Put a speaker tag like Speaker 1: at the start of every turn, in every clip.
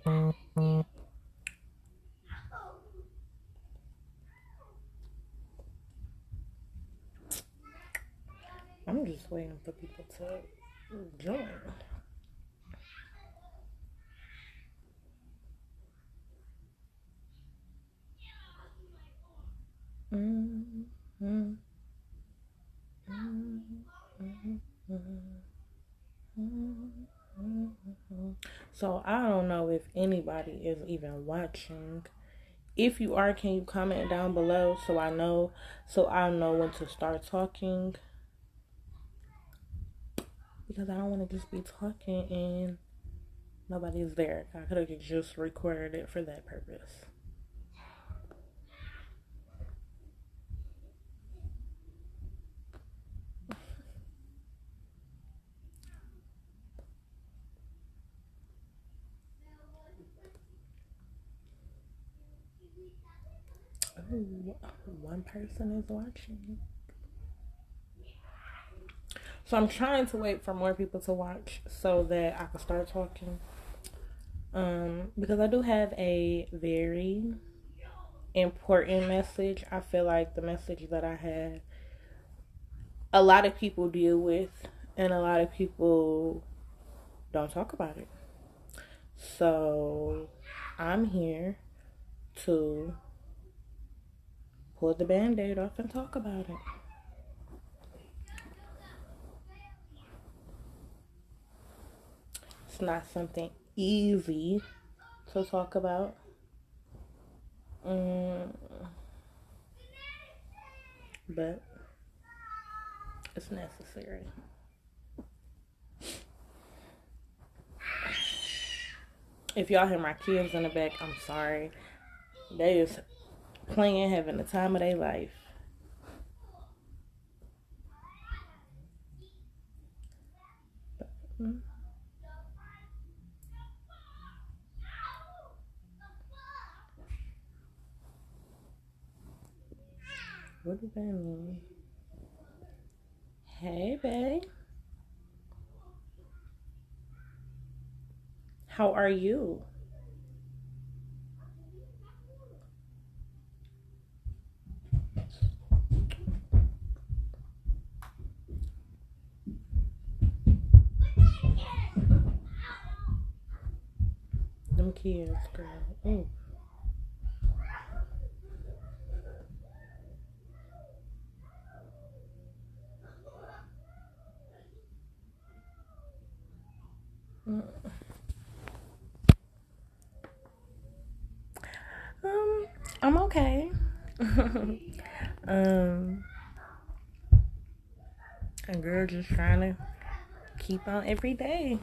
Speaker 1: I'm just waiting for people to join. So I don't know if anybody is even watching. If you are, can you comment down below so I know when to start talking? Because I don't want to just be talking and nobody's there. I could have just recorded it for that purpose. Ooh, one person is watching. So I'm trying to wait for more people to watch so that I can start talking. Because I do have a very important message. I feel like the message that I had, a lot of people deal with, and a lot of people don't talk about it. So I'm here to pull the band-aid off and talk about it. It's not something easy to talk about. But it's necessary. If y'all hear my kids in the back, I'm sorry. They is playing, having the time of their life. What does that mean? Hey, babe. How are you? Them kids, girl. Ooh. I'm okay. um, a girl just trying to keep on every day.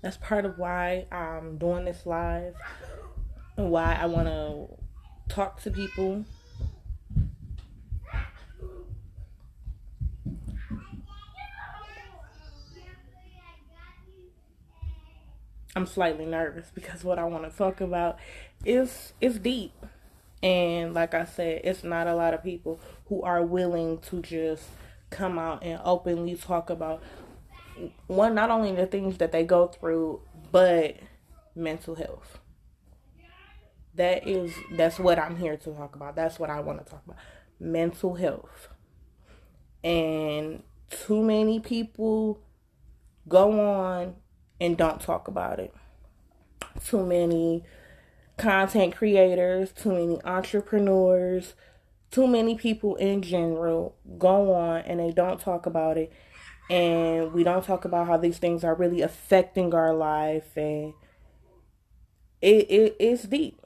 Speaker 1: That's part of why I'm doing this live and why I want to talk to people. I'm slightly nervous because what I want to talk about is deep. And like I said, it's not a lot of people who are willing to just come out and openly talk about one, not only the things that they go through, but mental health. That's what I'm here to talk about. That's what I want to talk about. Mental health. And too many people go on and don't talk about it. Too many content creators, too many entrepreneurs, too many people in general go on and they don't talk about it. And we don't talk about how these things are really affecting our life. And it's deep.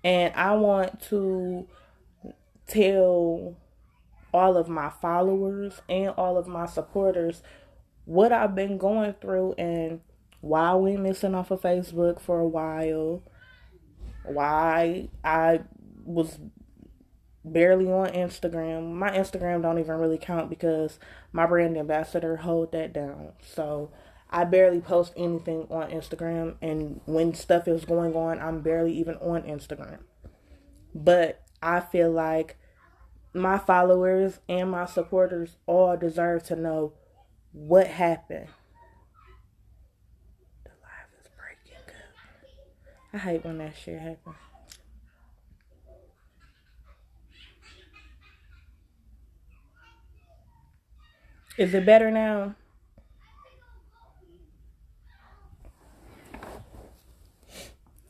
Speaker 1: And I want to tell all of my followers and all of my supporters what I've been going through and why I went missing off of Facebook for a while, why I was barely on Instagram. My Instagram don't even really count because my brand ambassador hold that down. So I barely post anything on Instagram, and when stuff is going on, I'm barely even on Instagram. But I feel like my followers and my supporters all deserve to know what happened. I hate when that shit happens. Is it better now?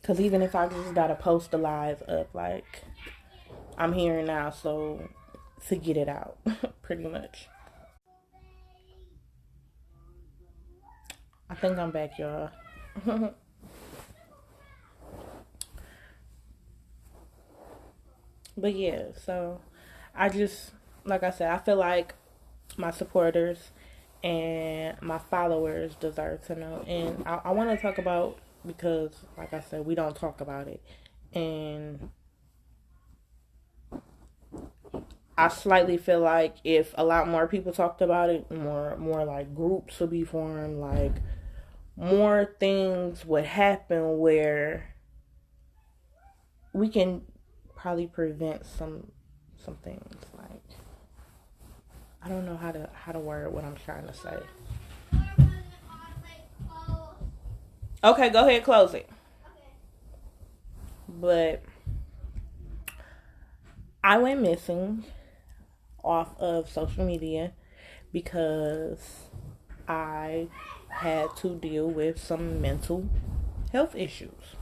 Speaker 1: Because even if I just gotta post the live up, like, I'm here now, so to get it out, pretty much. I think I'm back, y'all. But yeah, so I just, like I said, I feel like my supporters and my followers deserve to know. And I want to talk about, because, like I said, we don't talk about it. And I slightly feel like if a lot more people talked about it, more like groups would be formed, like more things would happen where we can probably prevent some things. Like, I don't know how to word what I'm trying to say. Okay, go ahead, close it. But I went missing off of social media because I had to deal with some mental health issues.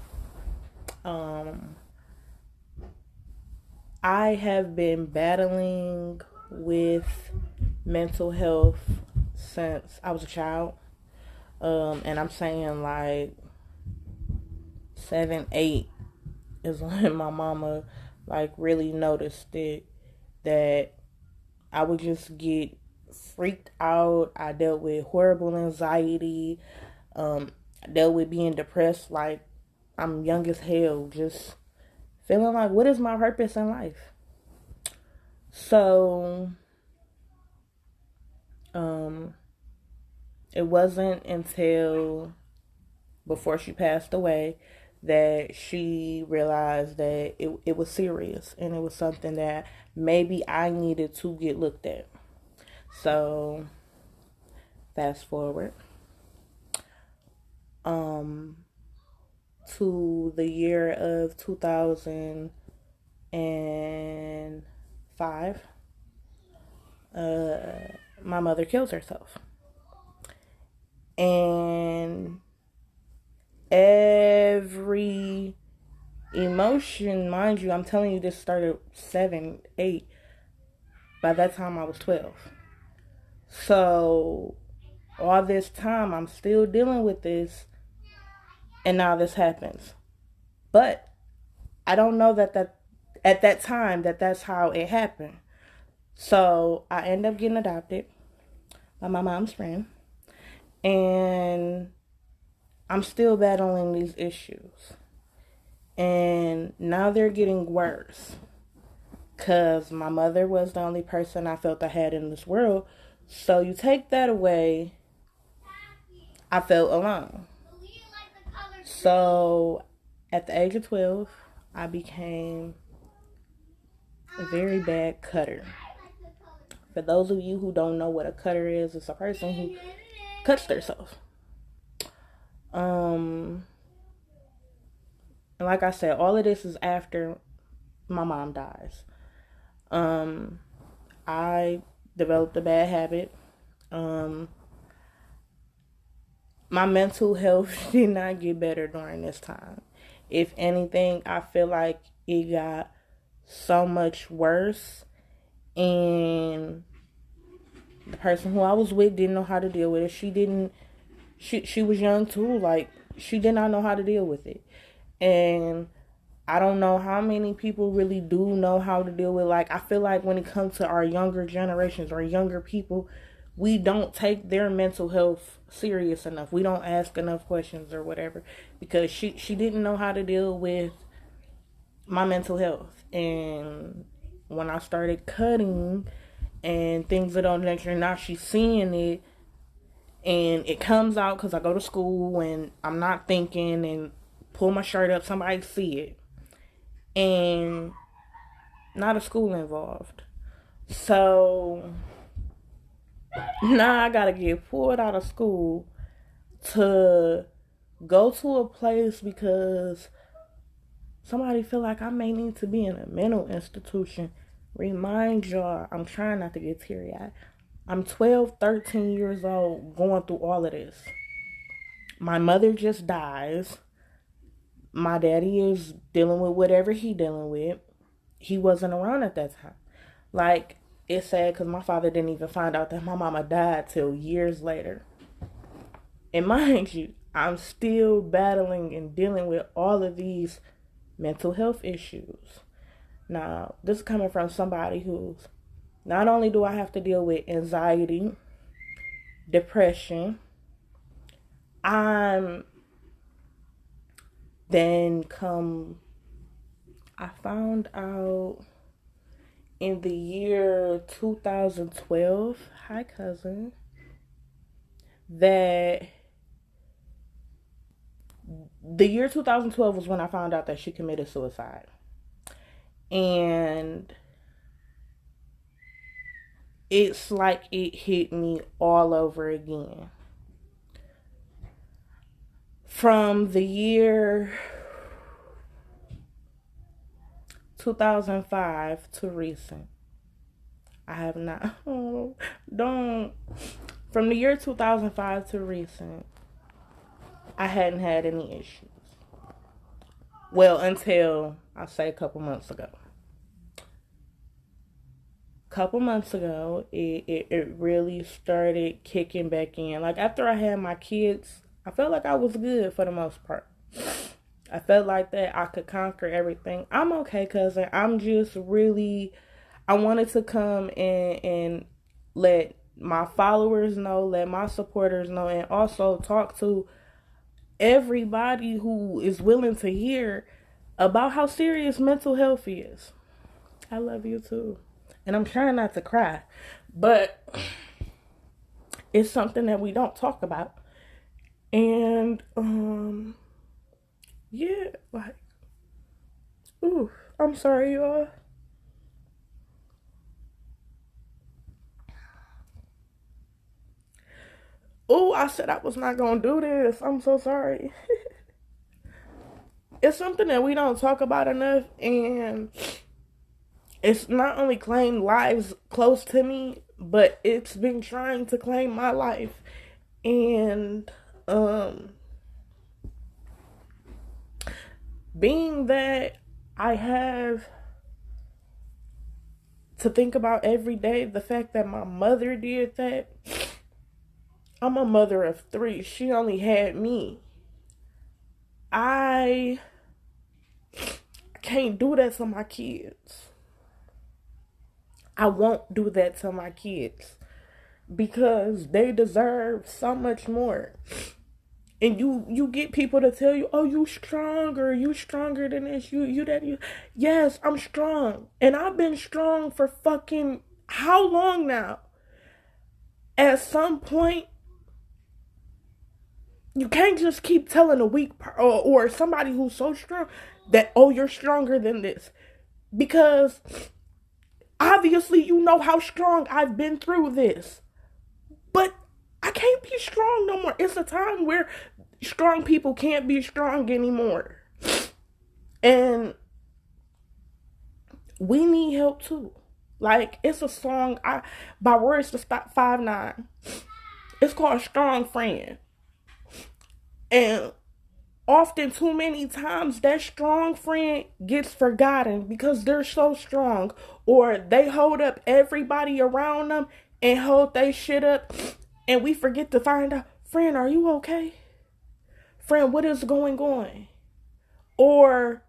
Speaker 1: Um, I have been battling with mental health since I was a child. And I'm saying like 7, 8 is when my mama like really noticed it, that I would just get freaked out. I dealt with horrible anxiety. I dealt with being depressed. Like, I'm young as hell, just feeling like, what is my purpose in life? So, um, it wasn't until before she passed away that she realized that it was serious and it was something that maybe I needed to get looked at. So, fast forward um, to the year of 2005. My mother kills herself. And every emotion, mind you, I'm telling you, this started 7, 8. By that time, I was 12. So, all this time, I'm still dealing with this, and now this happens. But I don't know that at that time that's how it happened. So, I end up getting adopted by my mom's friend, and I'm still battling these issues. And now they're getting worse. Because my mother was the only person I felt I had in this world. So you take that away, I felt alone. So at the age of 12, I became a very bad cutter. For those of you who don't know what a cutter is, it's a person who cuts themselves. And like I said, all of this is after my mom dies. I developed a bad habit. My mental health did not get better during this time. If anything, I feel like it got so much worse, and the person who I was with didn't know how to deal with it. She was young too. Like, she did not know how to deal with it. And I don't know how many people really do know how to deal with, like, I feel like when it comes to our younger generations or younger people, we don't take their mental health serious enough. We don't ask enough questions or whatever, because she didn't know how to deal with my mental health. And when I started cutting and things of that nature, now she's seeing it, and it comes out because I go to school and I'm not thinking and pull my shirt up, somebody see it, and not a school involved. So now I gotta get pulled out of school to go to a place because somebody feel like I may need to be in a mental institution, remind y'all, I'm trying not to get teary-eyed. I'm 12, 13 years old going through all of this. My mother just dies. My daddy is dealing with whatever he dealing with. He wasn't around at that time. Like, it's sad because my father didn't even find out that my mama died till years later. And mind you, I'm still battling and dealing with all of these mental health issues. Now, this is coming from somebody who's, not only do I have to deal with anxiety, depression, I found out in the year 2012, hi cousin, that the year 2012 was when I found out that she committed suicide. And it's like it hit me all over again. From the year 2005 to recent, I have not, from the year 2005 to recent, I hadn't had any issues. Well, until I say a couple months ago. It really started kicking back in. Like, after I had my kids, I felt like I was good for the most part. I felt like that I could conquer everything. I'm okay, cousin. I'm just really, I wanted to come and let my followers know, let my supporters know, and also talk to everybody who is willing to hear about how serious mental health is. I love you too. And I'm trying not to cry, but it's something that we don't talk about. And, yeah, like, ooh, I'm sorry, y'all. Ooh, I said I was not gonna do this. I'm so sorry. It's something that we don't talk about enough, and it's not only claimed lives close to me, but it's been trying to claim my life. And being that I have to think about every day the fact that my mother did that. I'm a mother of 3. She only had me. I can't do that to my kids. I won't do that to my kids because they deserve so much more. And you get people to tell you, oh, you stronger than this, you that you. Yes, I'm strong. And I've been strong for fucking how long now? At some point, you can't just keep telling a weak or somebody who's so strong that, oh, you're stronger than this. Because obviously you know how strong I've been through this. But I can't be strong no more. It's a time where strong people can't be strong anymore. And we need help too. Like, it's a song by Words to Stop 5'9". It's called Strong Friend. And often, too many times, that strong friend gets forgotten because they're so strong, or they hold up everybody around them and hold their shit up, and we forget to find out, friend, are you okay? Friend, what is going on? Or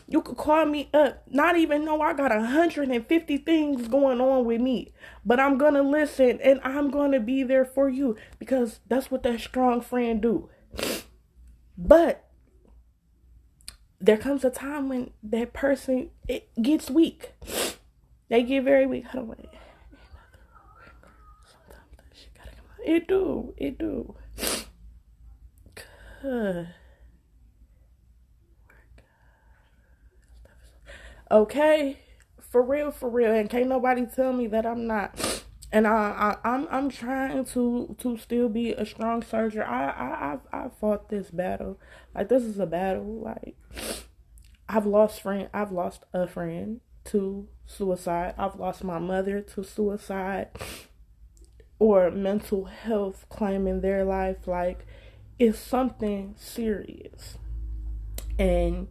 Speaker 1: you could call me up, not even know I got 150 things going on with me, but I'm gonna listen and I'm gonna be there for you because that's what that strong friend do. But there comes a time when that person, it gets weak. They get very weak. Hold on, wait. Sometimes that shit gotta come out. It do. Good. Okay, for real, and can't nobody tell me that I'm not. And I'm trying to still be a strong soldier. I fought this battle. Like, this is a battle. Like, I've lost a friend to suicide. I've lost my mother to suicide or mental health claiming their life. Like, it's something serious. And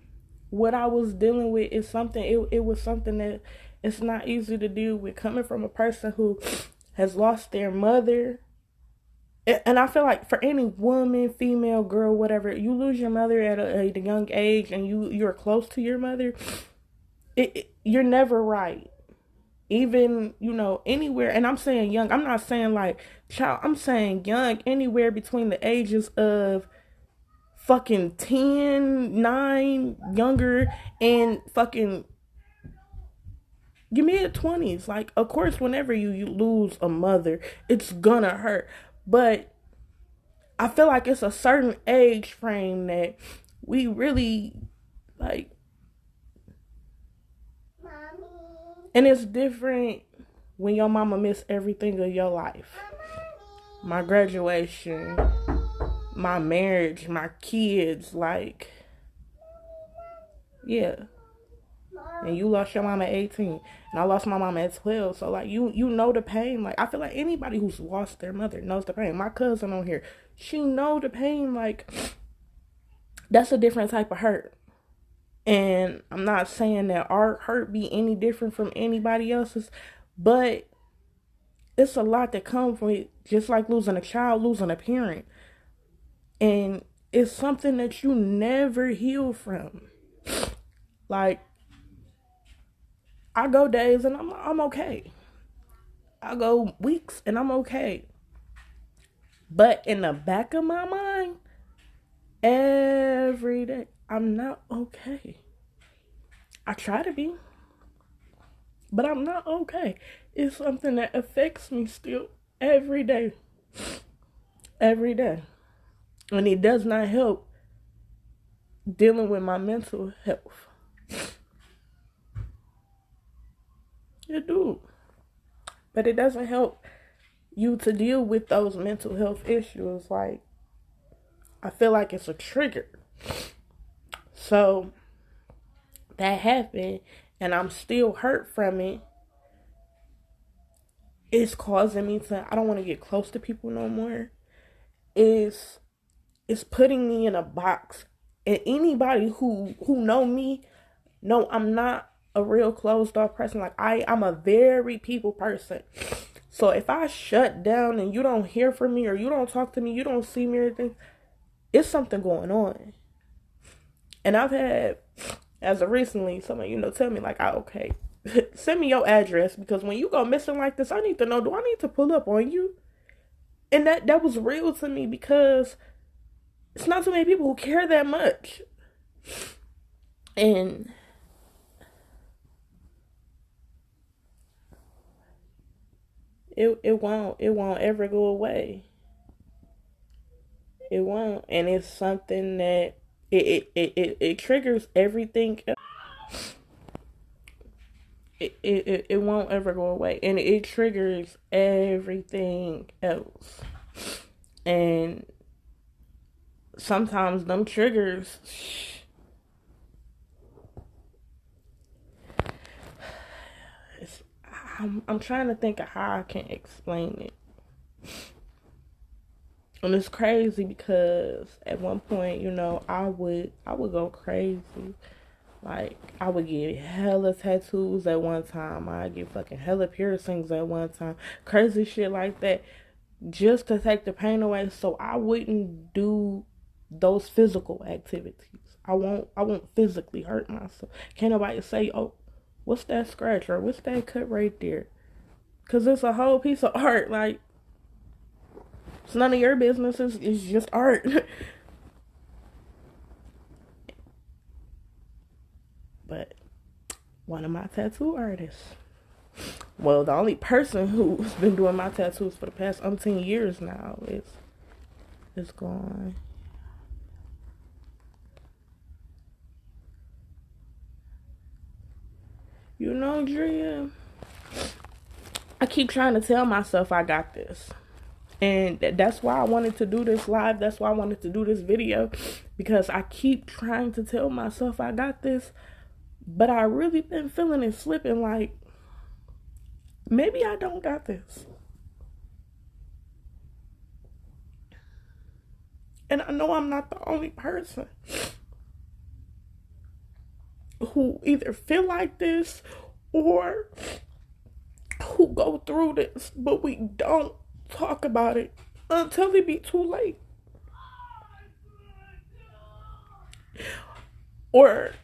Speaker 1: what I was dealing with is something, it was something that it's not easy to deal with, coming from a person who has lost their mother. And I feel like for any woman, female, girl, whatever, you lose your mother at a young age and you're close to your mother, you're never right. Even, anywhere, and I'm saying young, I'm not saying like child, I'm saying young, anywhere between the ages of fucking 10, 9, younger, and fucking your mid-20s. Like, of course, whenever you lose a mother, it's gonna hurt. But I feel like it's a certain age frame that we really, like, and it's different when your mama missed everything of your life. My graduation, my marriage, my kids, like, yeah. And you lost your mama at 18, and I lost my mama at 12. So, like, you know the pain. Like, I feel like anybody who's lost their mother knows the pain. My cousin on here, she know the pain. Like, that's a different type of hurt. And I'm not saying that our hurt be any different from anybody else's, but it's a lot that comes from it, just like losing a child, losing a parent. And it's something that you never heal from. Like, I go days and I'm okay. I go weeks and I'm okay. But in the back of my mind, every day, I'm not okay. I try to be, but I'm not okay. It's something that affects me still every day. Every day. And it does not help dealing with my mental health. It do. But it doesn't help you to deal with those mental health issues. Like, I feel like it's a trigger. So that happened, and I'm still hurt from it. It's causing me to, I don't want to get close to people no more. It's putting me in a box. And anybody who know me know I'm not a real closed off person. Like, I'm a very people person. So if I shut down and you don't hear from me, or you don't talk to me, you don't see me or anything, it's something going on. And I've had, as of recently, somebody, tell me, like, okay, send me your address, because when you go missing like this, I need to know, do I need to pull up on you? And that was real to me, because it's not too many people who care that much. And it won't ever go away. It won't. And it's something that it triggers everything else. It won't ever go away, and it triggers everything else. And sometimes them triggers, I'm trying to think of how I can explain it. And it's crazy because at one point, I would go crazy. Like, I would get hella tattoos at one time. I'd get fucking hella piercings at one time. Crazy shit like that. Just to take the pain away, so I wouldn't do those physical activities. I won't physically hurt myself. Can't nobody say, oh, what's that scratch, or what's that cut right there? Because it's a whole piece of art. Like, it's none of your business. It's just art. But one of my tattoo artists, well, the only person who's been doing my tattoos for the past umpteen years now, is gone. Drea, I keep trying to tell myself I got this. And that's why I wanted to do this live. That's why I wanted to do this video, because I keep trying to tell myself I got this, but I really been feeling it slipping, like maybe I don't got this. And I know I'm not the only person who either feel like this or who go through this, but we don't talk about it until it be too late. Or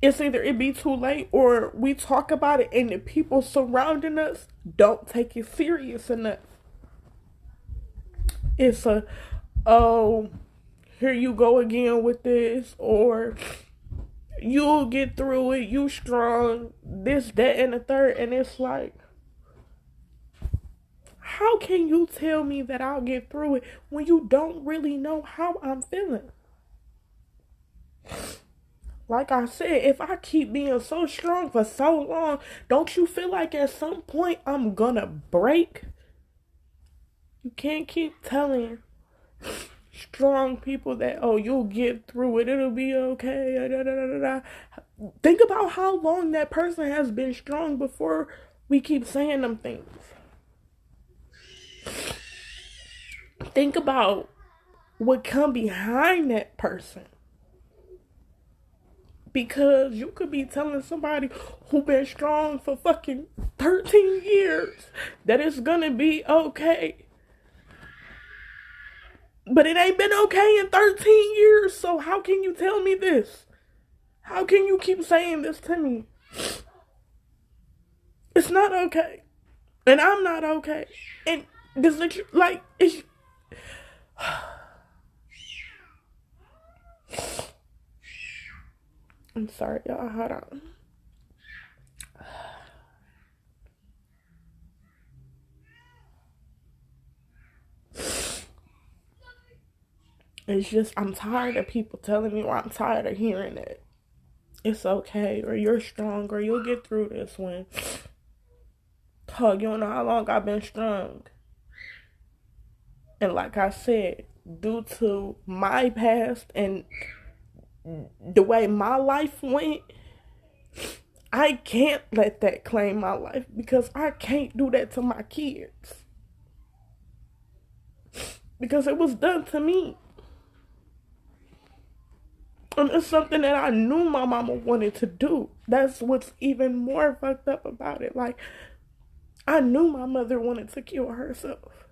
Speaker 1: it's either it be too late, or we talk about it and the people surrounding us don't take it serious enough. It's a, oh, here you go again with this, or you'll get through it, you strong, this, that, and the third. And it's like, how can you tell me that I'll get through it when you don't really know how I'm feeling? Like I said, if I keep being so strong for so long, don't you feel like at some point I'm gonna break? You can't keep telling strong people that, oh, you'll get through it, it'll be okay. Da, da, da, da. Think about how long that person has been strong before we keep saying them things. Think about what come behind that person. Because you could be telling somebody who been strong for fucking 13 years that it's gonna be okay. But it ain't been okay in 13 years, so how can you tell me this? How can you keep saying this to me? It's not okay. And I'm not okay. And this, like, it's... I'm sorry, y'all. Hold on. It's just, I'm tired of people telling me, or I'm tired of hearing it. It's okay, or you're strong, or you'll get through this when, oh, you don't know how long I've been strong. And like I said, due to my past and the way my life went, I can't let that claim my life, because I can't do that to my kids. Because it was done to me. And it's something that I knew my mama wanted to do. That's what's even more fucked up about it. Like, I knew my mother wanted to kill herself.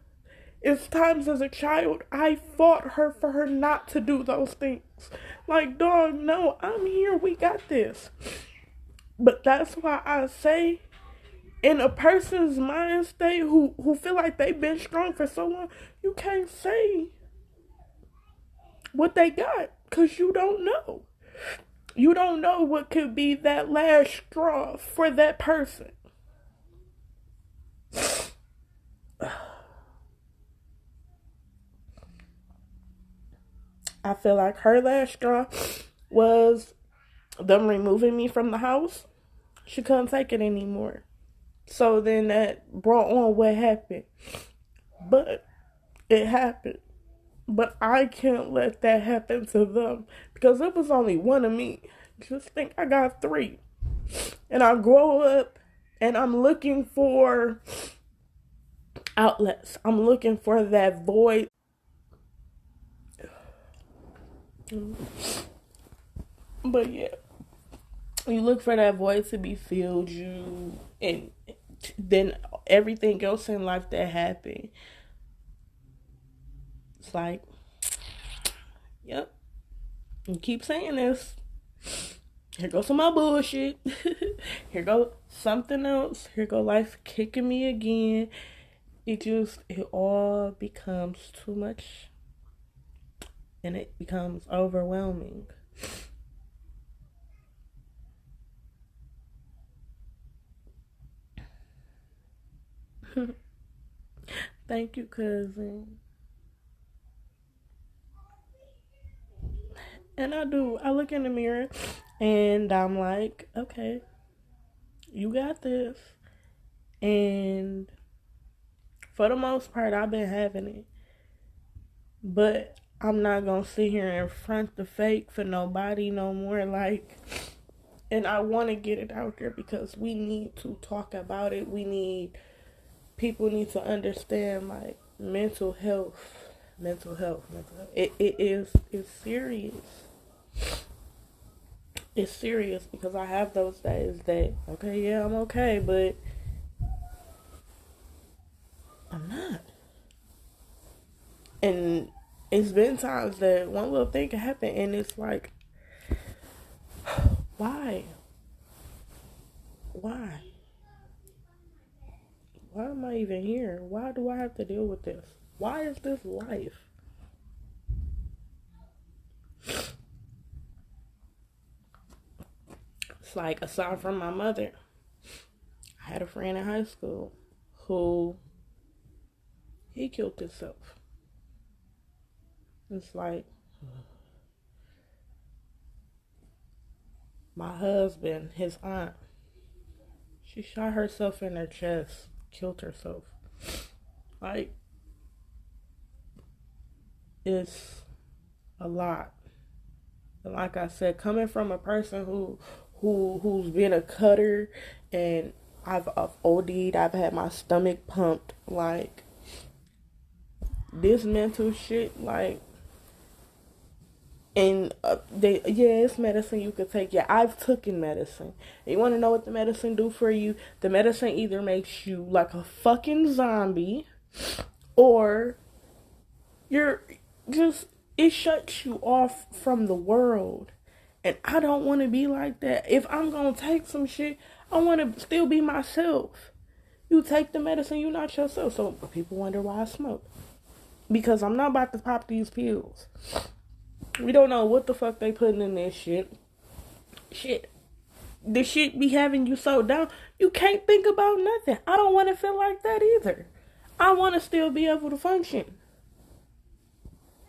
Speaker 1: It's times as a child I fought her for her not to do those things. Like, dog, no, I'm here, we got this. But that's why I say, in a person's mind state who feel like they've been strong for so long, you can't say what they got, because you don't know. You don't know what could be that last straw for that person. I feel like her last straw was them removing me from the house. She couldn't take it anymore. So then that brought on what happened. But it happened. But I can't let that happen to them, because it was only one of me. Just think, I got 3. And I grow up and I'm looking for outlets. I'm looking for that void. But yeah, you look for that void to be filled, and then everything else in life that happened, it's like, yep, you keep saying this, here goes some more bullshit. Here go something else. Here go life kicking me again. It all becomes too much, and it becomes overwhelming. Thank you, cousin. And I look in the mirror and I'm like, okay, you got this. And For the most part, I've been having it. But I'm not gonna sit here and front the fake for nobody no more. Like, and I want to get it out there because we need to talk about it. People need to understand, like, mental health. It's serious. It's serious because I have those days that, okay, yeah, I'm okay, but I'm not. And it's been times that one little thing can happen and it's like, why? Why? Why am I even here? Why do I have to deal with this? Why is this life? It's like, aside from my mother, I had a friend in high school who he killed himself. It's like, my husband, his aunt, she shot herself in her chest, killed herself. Like, it's a lot. And like I said, coming from a person who's been a cutter, and I've OD'd, I've had my stomach pumped, like, this mental shit, like, and it's medicine you could take. Yeah, I've taken medicine. You want to know what the medicine do for you? The medicine either makes you like a fucking zombie, or you're just, it shuts you off from the world. And I don't want to be like that. If I'm gonna take some shit, I want to still be myself. You take the medicine, you're not yourself. So people wonder why I smoke, because I'm not about to pop these pills. We don't know what the fuck they putting in this shit. The shit be having you so down, you can't think about nothing. I don't want to feel like that either. I want to still be able to function.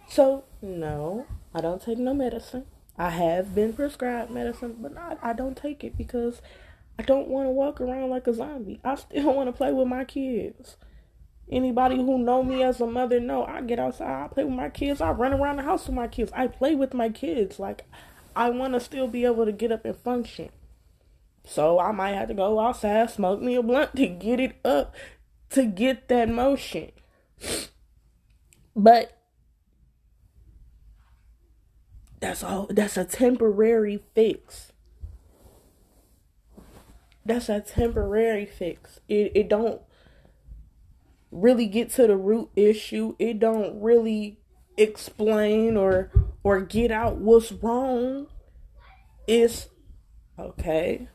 Speaker 1: So, no, I don't take no medicine. I have been prescribed medicine, but I don't take it because I don't want to walk around like a zombie. I still want to play with my kids. Anybody who know me as a mother know I get outside, I play with my kids, I run around the house with my kids, I play with my kids. Like, I want to still be able to get up and function. So I might have to go outside, smoke me a blunt to get it up, to get that motion. But that's a temporary fix. That's a temporary fix. It don't really get to the root issue. It don't really explain or get out what's wrong. It's okay.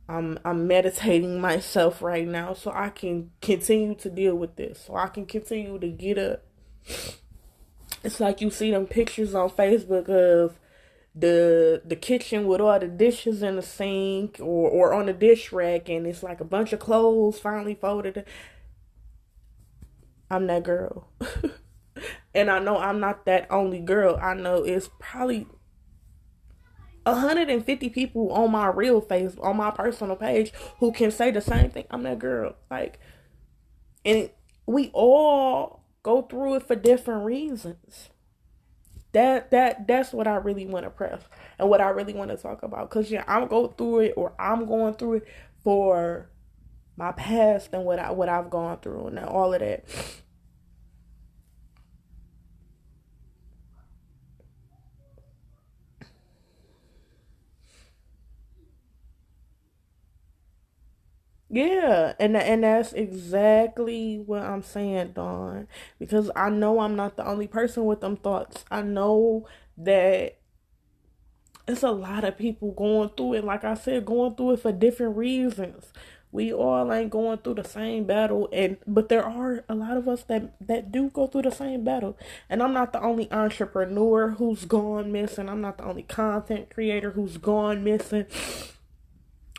Speaker 1: I'm meditating myself right now so I can continue to deal with this. So I can continue to get up. It's like you see them pictures on Facebook of the kitchen with all the dishes in the sink or on the dish rack, and it's like a bunch of clothes finally folded. I'm that girl. And I know I'm not that only girl. I know it's probably 150 people on my real face, on my personal page, who can say the same thing. I'm that girl. Like, and we all go through it for different reasons. That's what I really want to press and what I really want to talk about. Cause yeah, I'm going through it for my past and what I've gone through and all of that. Yeah, and that's exactly what I'm saying, Dawn. Because I know I'm not the only person with them thoughts. I know that it's a lot of people going through it. Like I said, going through it for different reasons. We all ain't going through the same battle, but there are a lot of us that do go through the same battle. And I'm not the only entrepreneur who's gone missing. I'm not the only content creator who's gone missing.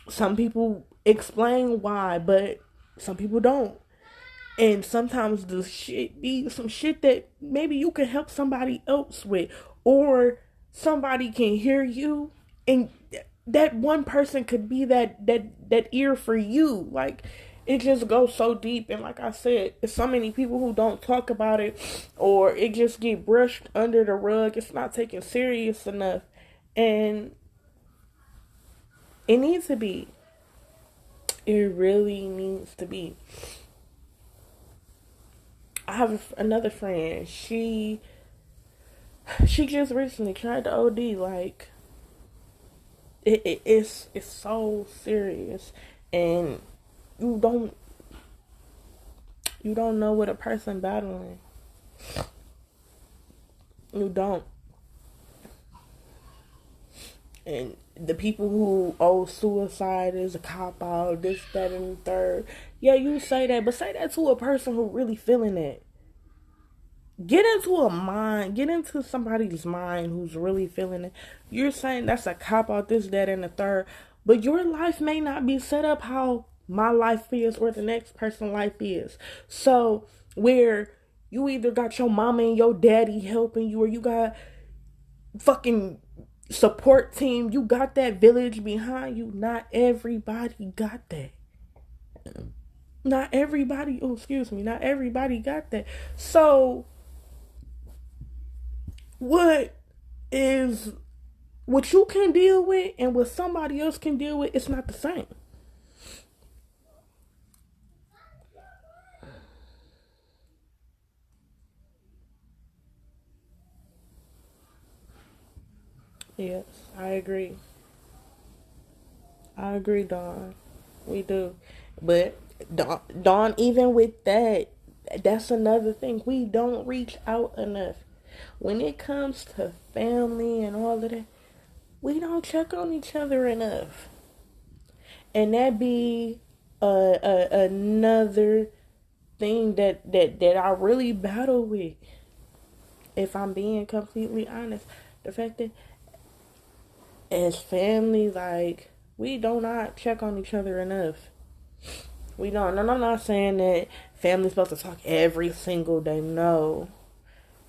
Speaker 1: Some people explain why, but some people don't. And sometimes the shit be some shit that maybe you can help somebody else with, or somebody can hear you, and that one person could be that ear for you. Like, it just goes so deep. And like I said, it's so many people who don't talk about it, or it just get brushed under the rug. It's not taken serious enough. And it needs to be. It really needs to be. I have another friend. She just recently tried to OD. Like it's so serious, and you don't you don't know what a person battling. You don't. And the people who suicide is a cop out, this, that, and the third. Yeah, you say that, but say that to a person who really feeling it. Get into somebody's mind who's really feeling it. You're saying that's a cop out, this, that, and the third, but your life may not be set up how my life is or the next person's life is. So where you either got your mama and your daddy helping you, or you got fucking support team, you got that village behind you. Not everybody got that. Not everybody, not everybody got that. So what is what you can deal with and what somebody else can deal with, it's not the same. Yes, I agree. I agree, Dawn. We do. But Dawn, even with that, that's another thing. We don't reach out enough. When it comes to family and all of that, we don't check on each other enough. And that be another thing that I really battle with. If I'm being completely honest, the fact that as family, like, we do not check on each other enough. We don't. And I'm not saying that family's supposed to talk every single day. No.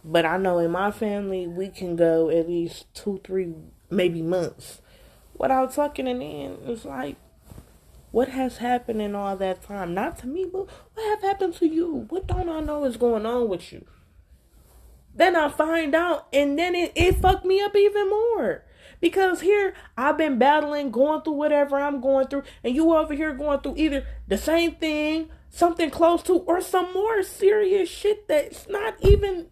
Speaker 1: But I know in my family, we can go at least 2, 3, maybe months without talking. And then it's like, what has happened in all that time? Not to me, but what have happened to you? What don't I know is going on with you? Then I find out, and then it fucked me up even more. Because here, I've been battling, going through whatever I'm going through, and you over here going through either the same thing, something close to, or some more serious shit that's not even,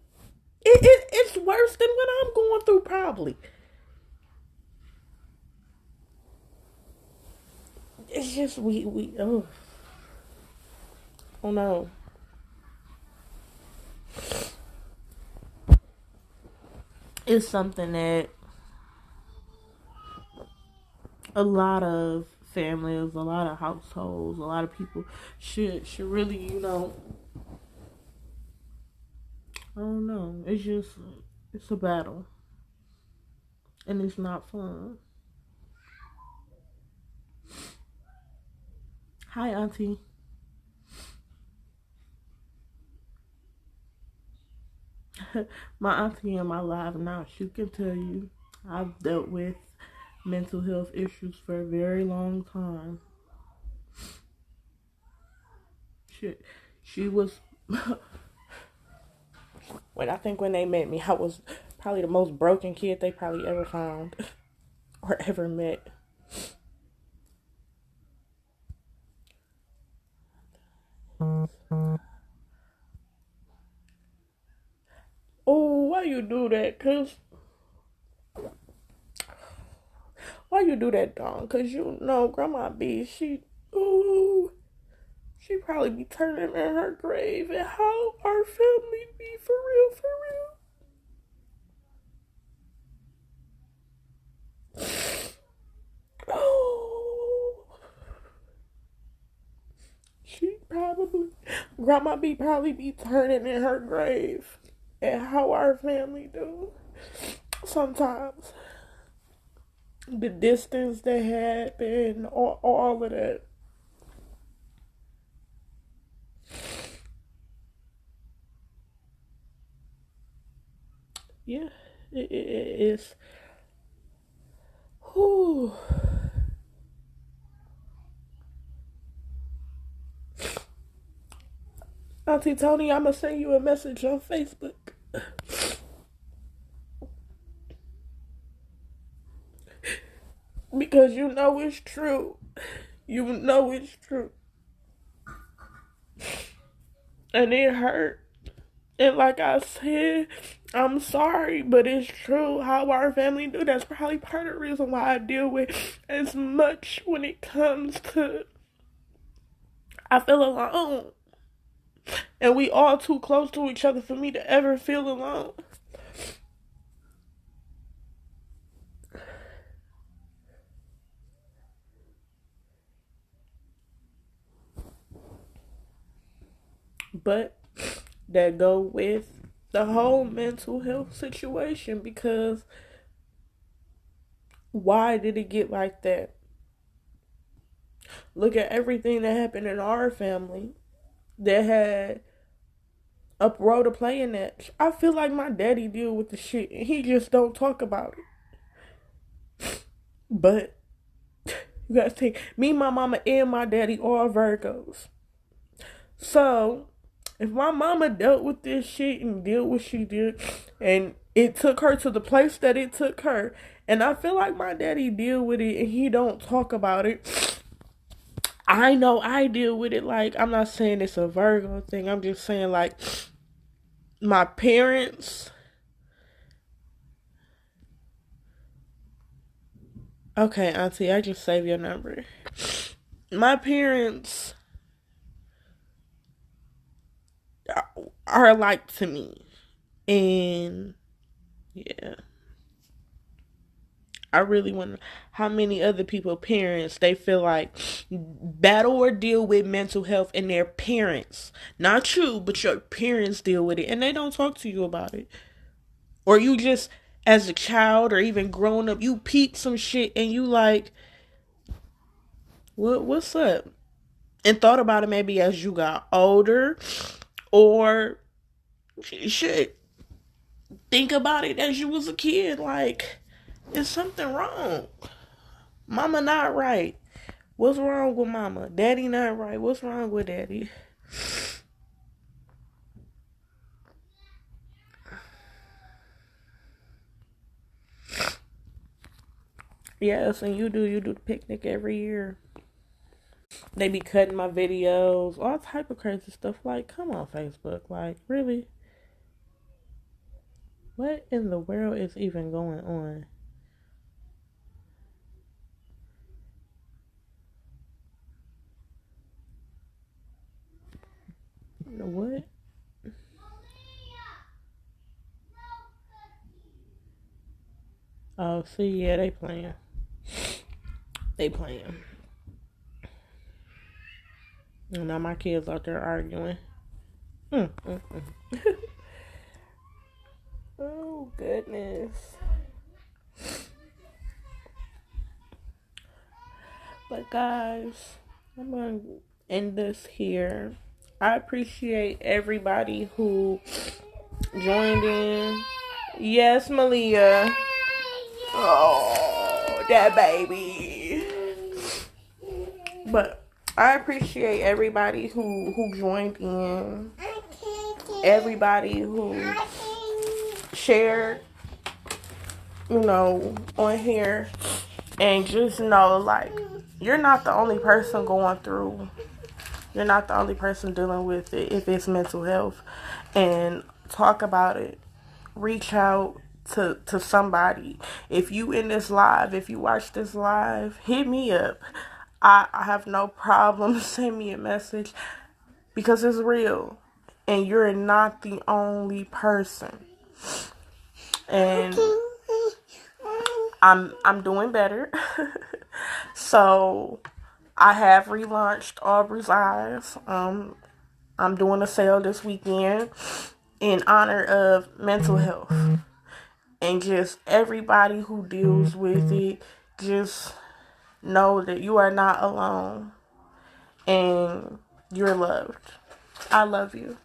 Speaker 1: it's worse than what I'm going through, probably. It's just, oh no. It's something that a lot of families, a lot of households, a lot of people should really, I don't know. It's a battle, and it's not fun. Hi, Auntie. My auntie in my life now, she can tell you I've dealt with mental health issues for a very long time. She was I think when they met me, I was probably the most broken kid they probably ever found or ever met. Oh, why you do that? Why you do that, Dawn? Cause Grandma B, she probably be turning in her grave. And how our family be, for real, for real. Oh, Grandma B probably be turning in her grave. And how our family do. Sometimes the distance they had and all of that. Yeah, it's. Whew. Auntie Tony, I'm going to send you a message on Facebook. Because you know it's true. You know it's true. And it hurt. And like I said, I'm sorry, but it's true how our family do. That's probably part of the reason why I deal with as much when it comes to I feel alone. And we all too close to each other for me to ever feel alone. But that go with the whole mental health situation, because why did it get like that? Look at everything that happened in our family that had a role to play in that. I feel like my daddy deal with the shit and he just don't talk about it. But you gotta think, me, my mama, and my daddy are Virgos. So if my mama dealt with this shit and did what she did, and it took her to the place that it took her, and I feel like my daddy deal with it and he don't talk about it. I know I deal with it. Like, I'm not saying it's a Virgo thing. I'm just saying, like, my parents. Okay, Auntie, I just saved your number. My parents are alike to me. And yeah. I really wonder how many other people, parents, they feel like battle or deal with mental health and their parents. Not you, but your parents deal with it and they don't talk to you about it. Or you just, as a child or even growing up, you peep some shit and you like, what's up? And thought about it maybe as you got older, or shit, think about it as you was a kid. Like, is something wrong? Mama not right. What's wrong with mama? Daddy not right. What's wrong with daddy? Yes, and you do the picnic every year. They be cutting my videos, all type of crazy stuff. Like, come on, Facebook. Like, really? What in the world is even going on? What? Oh, see, yeah, they playing. They playing. And now my kids out there arguing. Oh, goodness. But guys, I'm going to end this here. I appreciate everybody who joined in. Yes, Malia. Oh, that baby. But I appreciate everybody who joined in. Everybody who shared, on here. And just know, like, you're not the only person going through. You're not the only person dealing with it if it's mental health. And talk about it. Reach out to somebody. If you in this live, if you watch this live, hit me up. I have no problem. Send me a message because it's real. And you're not the only person. And I'm doing better. So I have relaunched Aubrey's Eyes. I'm doing a sale this weekend in honor of mental health. And just everybody who deals with it, just know that you are not alone. And you're loved. I love you.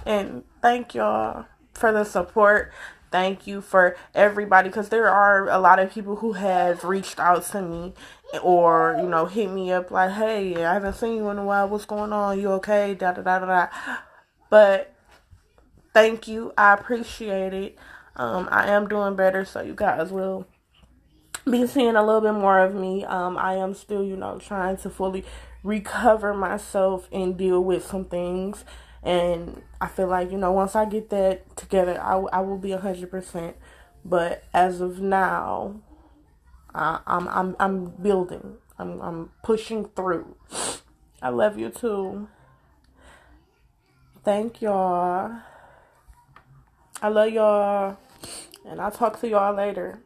Speaker 1: And thank y'all for the support. Thank you for everybody, because there are a lot of people who have reached out to me or hit me up like, hey, I haven't seen you in a while, what's going on, you okay, da da da da da. But thank you, I appreciate it. I am doing better, so you guys will be seeing a little bit more of me. I am still trying to fully recover myself and deal with some things, and I feel like once I get that together, I will be 100%. But as of now, I'm building. I'm pushing through. I love you too. Thank y'all. I love y'all. And I'll talk to y'all later.